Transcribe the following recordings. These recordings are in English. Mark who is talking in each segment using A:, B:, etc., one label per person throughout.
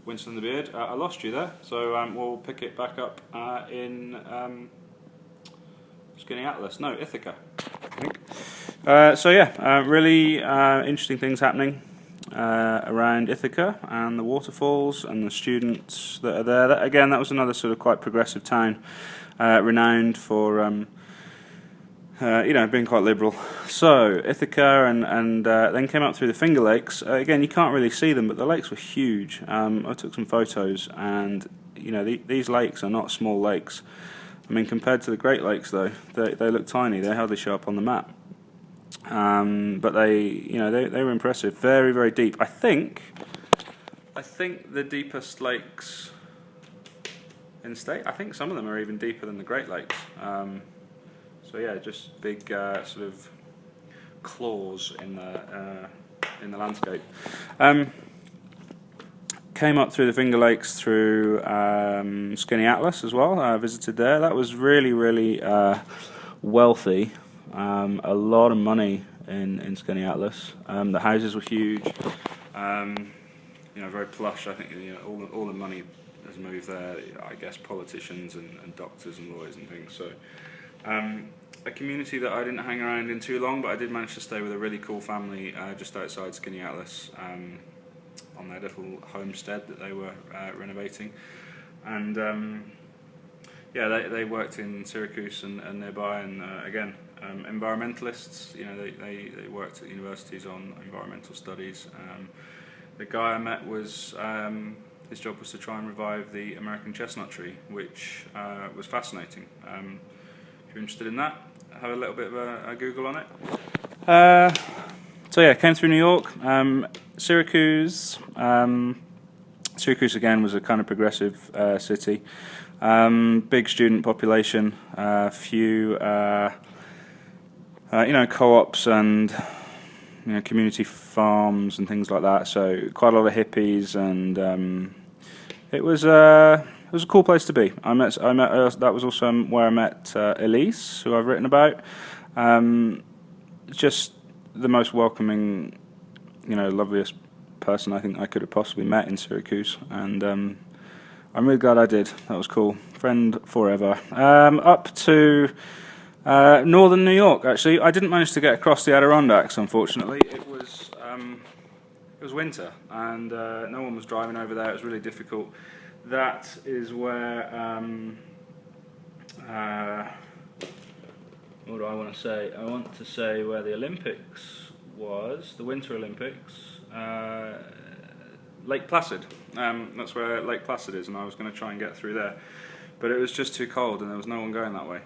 A: Winston the Beard. I lost you there, so we'll pick it back up in Skinny Atlas. No, Ithaca, I think. Really interesting things happening around Ithaca and the waterfalls and the students that are there. That was another sort of quite progressive town, renowned for being quite liberal. So Ithaca and then came up through the Finger Lakes. Again, you can't really see them, but the lakes were huge. I took some photos, and these lakes are not small lakes. I mean, compared to the Great Lakes, though, they look tiny. They hardly show up on the map. But they were impressive. Very, very deep. I think the deepest lakes in the state. I think some of them are even deeper than the Great Lakes. So yeah, just big sort of claws in the landscape. Came up through the Finger Lakes through Skinny Atlas as well. I visited there. That was really, really wealthy. A lot of money in Skinny Atlas. The houses were huge. Very plush. I think all the money has moved there. I guess politicians and doctors and lawyers and things. So. A community that I didn't hang around in too long, but I did manage to stay with a really cool family just outside Skinny Atlas on their little homestead that they were renovating. And they worked in Syracuse and nearby, and again, environmentalists. They worked at universities on environmental studies. The guy I met was his job was to try and revive the American chestnut tree, which was fascinating. If you're interested in that, have a little bit of a Google on it. Came through New York, Syracuse. Syracuse again was a kind of progressive city. Big student population, few co-ops and community farms and things like that. So quite a lot of hippies, and it was a cool place to be. That was also where I met Elise, who I've written about. Just the most welcoming, loveliest person I think I could have possibly met in Syracuse, and I'm really glad I did. That was cool. Friend forever. Up to northern New York. Actually, I didn't manage to get across the Adirondacks. Unfortunately, it was winter, and no one was driving over there. It was really difficult. That is where, what do I want to say? I want to say where the Olympics was, the Winter Olympics, Lake Placid. That's where Lake Placid is, and I was going to try and get through there. But it was just too cold, and there was no one going that way.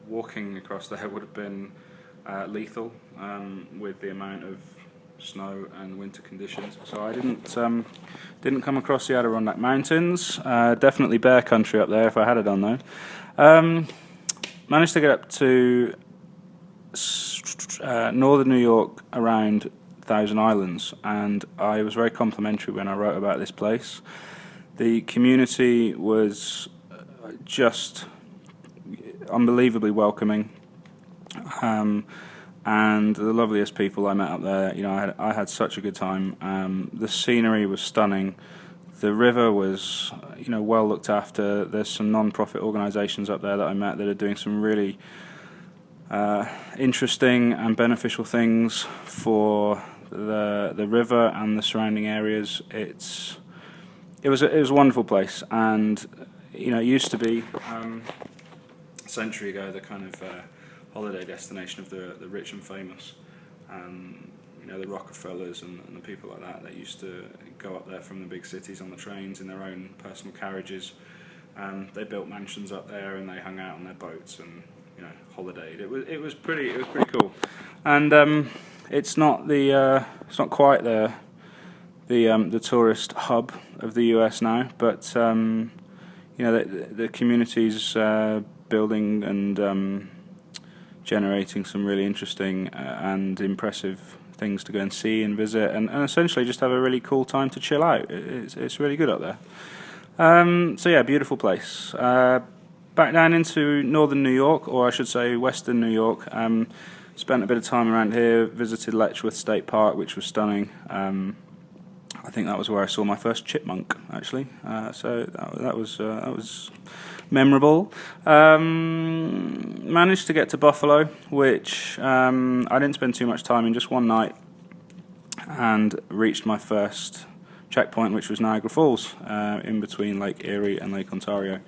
A: Walking across there would have been lethal with the amount of snow and winter conditions, so I didn't come across the Adirondack Mountains. Definitely bear country up there if I had it done though. Managed to get up to northern New York around Thousand Islands, and I was very complimentary when I wrote about this place. The community was just unbelievably welcoming. And the loveliest people I met up there. I had such a good time. The scenery was stunning. The river was, well looked after. There's some non-profit organisations up there that I met that are doing some really interesting and beneficial things for the river and the surrounding areas. It was a wonderful place, and it used to be a century ago the kind of holiday destination of the rich and famous. The Rockefellers and the people like that used to go up there from the big cities on the trains in their own personal carriages. They built mansions up there, and they hung out on their boats and holidayed. It was pretty cool. And it's not quite the tourist hub of the US now, but the community's building and generating some really interesting and impressive things to go and see and visit, and essentially just have a really cool time to chill out. It's really good up there. Beautiful place. Back down into northern New York, or I should say western New York. Spent a bit of time around here, visited Letchworth State Park, which was stunning. I think that was where I saw my first chipmunk, actually. So that was memorable. Managed to get to Buffalo, which I didn't spend too much time in, just one night, and reached my first checkpoint, which was Niagara Falls, in between Lake Erie and Lake Ontario.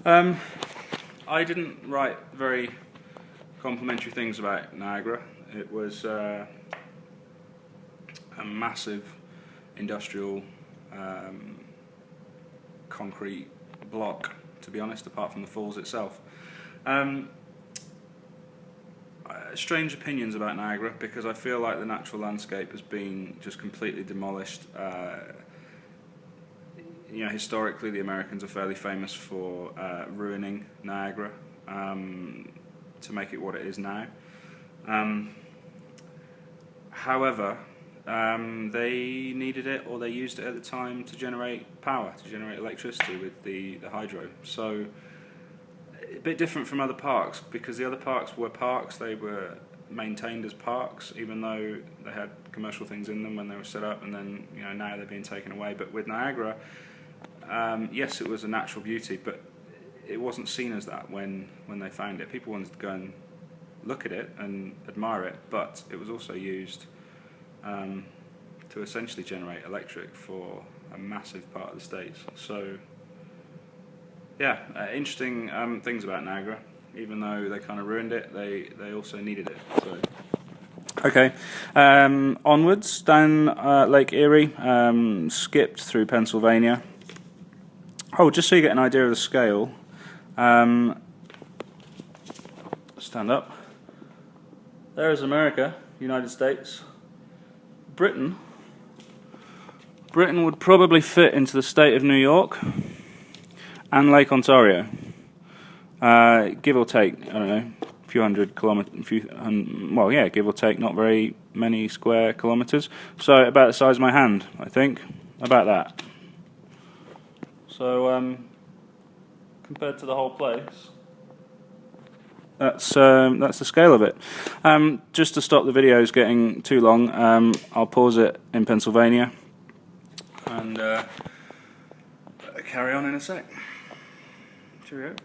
A: I didn't write very complimentary things about Niagara. It was a massive industrial concrete block, to be honest, apart from the falls itself. Strange opinions about Niagara, because I feel like the natural landscape has been just completely demolished. Historically, the Americans are fairly famous for ruining Niagara to make it what it is now. However, they needed it, or they used it at the time, to generate power, to generate electricity with the hydro. So a bit different from other parks, because the other parks were parks, they were maintained as parks, even though they had commercial things in them when they were set up, and then now they're being taken away. But with Niagara, yes, it was a natural beauty, but it wasn't seen as that when they found it. People wanted to go and look at it and admire it, but it was also used to essentially generate electric for a massive part of the States. So yeah, interesting things about Niagara. Even though they kind of ruined it, they also needed it. So okay, onwards down Lake Erie, skipped through Pennsylvania. Oh, just so you get an idea of the scale, stand up. There is America, United States. Britain would probably fit into the state of New York and Lake Ontario, give or take, I don't know, a few hundred kilometres, well, yeah, give or take, not very many square kilometres. So about the size of my hand, I think, about that. So compared to the whole place, that's the scale of it. Just to stop the videos getting too long, I'll pause it in Pennsylvania and carry on in a sec. Cheerio.